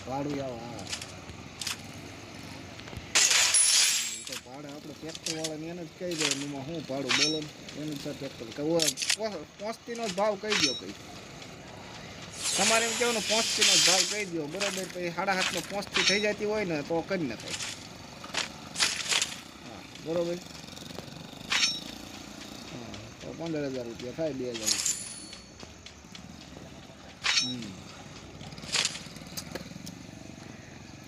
ભાડું આવા તો ભાડે આપણે ટ્રેક્ટરવાળાને એને જ કહી દે એમાં શું ભાડું બોલો ને એનું છે ટ્રેક્ટર કે પહોંચતીનો જ ભાવ કહી દો કંઈ તમારે એમ કહેવાનું પહોંચતીનો જ ભાવ કહી દો બરાબર પછી 7.5 પહોંચતી થઈ જતી હોય ને તો કરી નખાય હા બરાબર હા તો 15,000 રૂપિયા થાય 2,000 રૂપિયા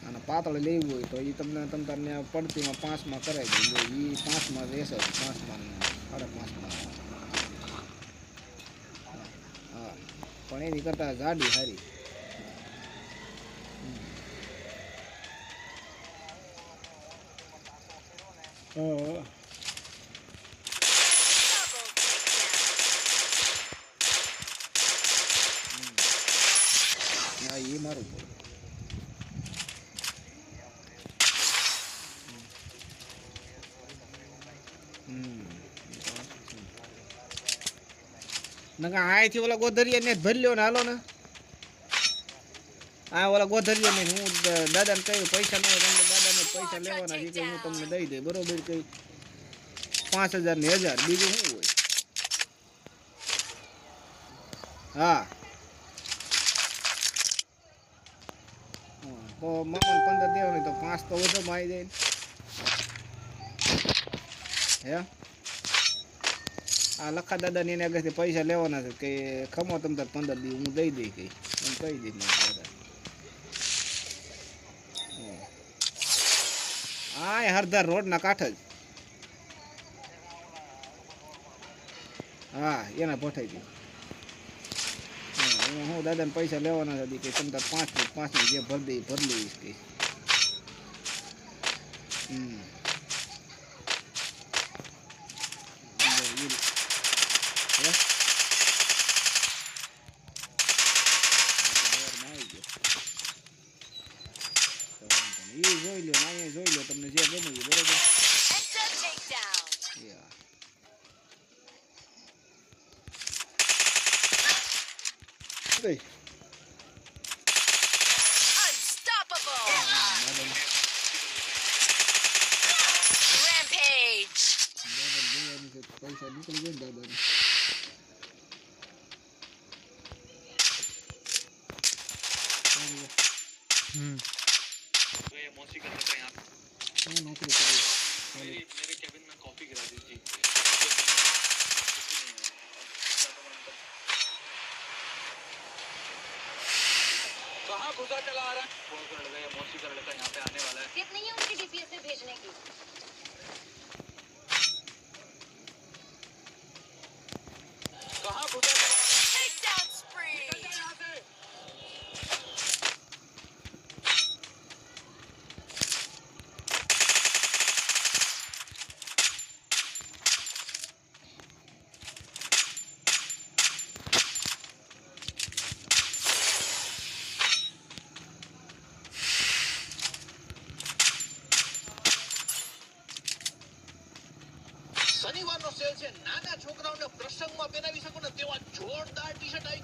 અને પાતળ લેવું હોય તો એ તમને તમને પડતીમાં 5માં કરાવી દે એ 5માં રહેશે 5માં 5.5માં હા પણ એની કરતાં ગાડી સારી હા એ મારું પડે નકા અહીંથી ઓલા ગોધરિયા ને ભર્યો ને હાલો ને આ ઓલા ગોધરિયા ને હું દાદાને કહ્યું પૈસા ન હોય તમને દાદાને પૈસા લેવાના છે કે હું તમને દઈ દે બરોબર કઈ 5,000 ને 1,000 બીજું શું હોય હા તો મામાને 15 દેવાની તો 5 તો વધુમાં આવી જાય હે આ લખા દાદાને એને આગળથી પૈસા લેવાના છે કે ખમો તમે 15 દી હું દઈ દઈ કઈ એમ કહી દઈશ મારા દાદા હા હરદર રોડના કાંઠે જ હા એના પઠાઈ દઉં હું દાદાને પૈસા લેવાના હતી કે તમે 5 જે ભરી લઈશ કે જોઈ લો અહીંયા જોઈ લો તમને જે ગમે એ બરોબર પૈસા નીકળી જાય દાદા तो ये मौसी का लड़का यहाँ नौकरी करी मेरे केबिन में कॉफी गिरा दी थी कहाँ घुसा चला आ रहा है कौन सा लड़का या मौसी का लड़का यहाँ पे आने वाला है हैसियत नहीं है उनकी डीपीएस में भेजने की कहाँ घुसा चला શનિવારનો સેલ છે નાના છોકરાઓને પ્રસંગમાં પહેરાવી શકો ને તેવા જોરદાર ટી-શર્ટ આવી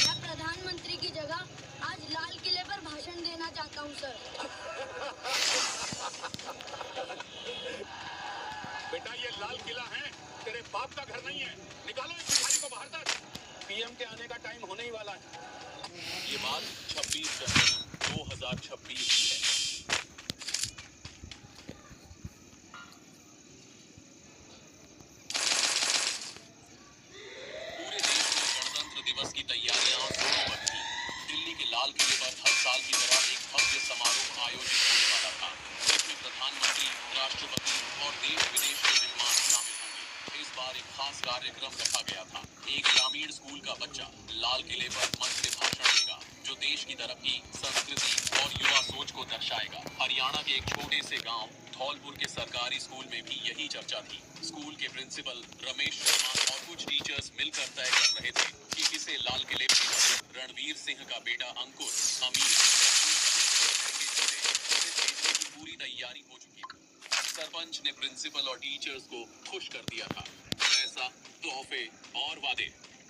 मैं प्रधानमंत्री की जगह आज लाल किले पर भाषण देना चाहता हूँ सर बेटा ये लाल किला है तेरे बाप का घर नहीं है निकालो इस भिखारी को बाहर तक पीएम के आने का टाइम होने ही वाला है ये बात 26 जनवरी 2026 की है पूरे देश में गणतंत्र दिवस की तैयारियां जोरों पर थी दिल्ली के लाल किले पर हर साल की तरह एक भव्य समारोह आयोजित होने वाला था जिसमें प्रधानमंत्री राष्ट्रपति और देश विदेश के मेहमान शामिल होंगे इस बार एक खास कार्यक्रम रखा गया था एक ग्रामीण स्कूल का बच्चा लाल किले पर मंच से भाषण देगा जो देश की तरक्की संस्कृति और युवा सोच को दर्शाएगा हरियाणा के एक छोटे से गांव धौलपुर के सरकारी स्कूल में भी यही चर्चा थी स्कूल के प्रिंसिपल रमेश शर्मा और कुछ टीचर्स मिलकर तय कर रहे थे कि किसे लाल किले पर रणवीर सिंह का बेटा अंकुर अमीर की पूरी तैयारी हो चुकी है सरपंच ने प्रिंसिपल और टीचर्स को खुश कर दिया था ऐसा तोहफे और वादे।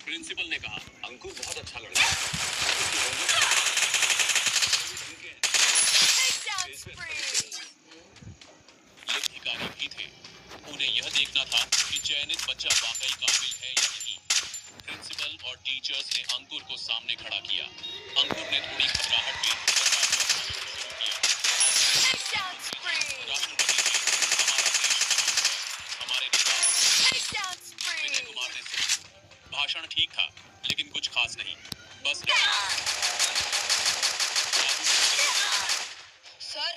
प्रिंसिपल ने कहा, अंकुर बहुत अच्छा लड़का है। उसकी होमवर्क ये अधिकारी भी थे। उन्हें यह देखना था कि चयनित बच्चा वाकई काबिल है या नहीं। प्रिंसिपल और टीचर्स ने अंकुर को सामने खड़ा किया। अंकुर ने थोड़ी घबराहट में शुरू किया। राष्ट्रपति जी, हमारा देश विनय कुमार ने सुना। भाषण ठीक था, लेकिन कुछ खास नहीं। बस सर,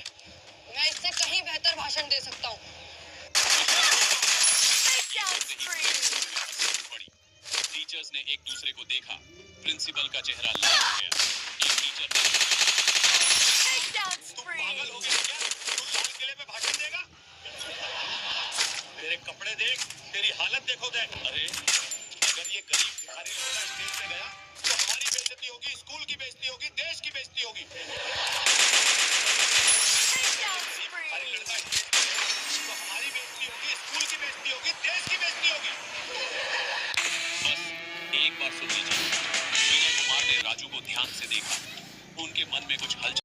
मैं इससे कहीं बेहतर भाषण दे सकता हूँ। टीचर्स ने एक दूसरे को देखा। प्रिंसिपल का चेहरा लाल हो गया। एक टीचर ने, तू पागल हो गया क्या? तू लाल किले पे भाषण देगा? तेरे कपड़े देख, तेरी हालत देखो देख। अरे, अगर ये गरीब भिखारी लड़का स्टेज पे गया, तो हमारी बेइज्जती होगी, स्कूल की बेइज्जती होगी, देश की बेइज्जती होगी। भिखारी लड़का स्टेज पे गया, तो हमारी बेइज्जती होगी, स्कूल की बेइज्जती होगी, देश की बेइज्जती होगी। बस एक बार सुन लीजिए। विनय कुमार ने राजू को ध्यान से देखा। उनके मन में कुछ हलचल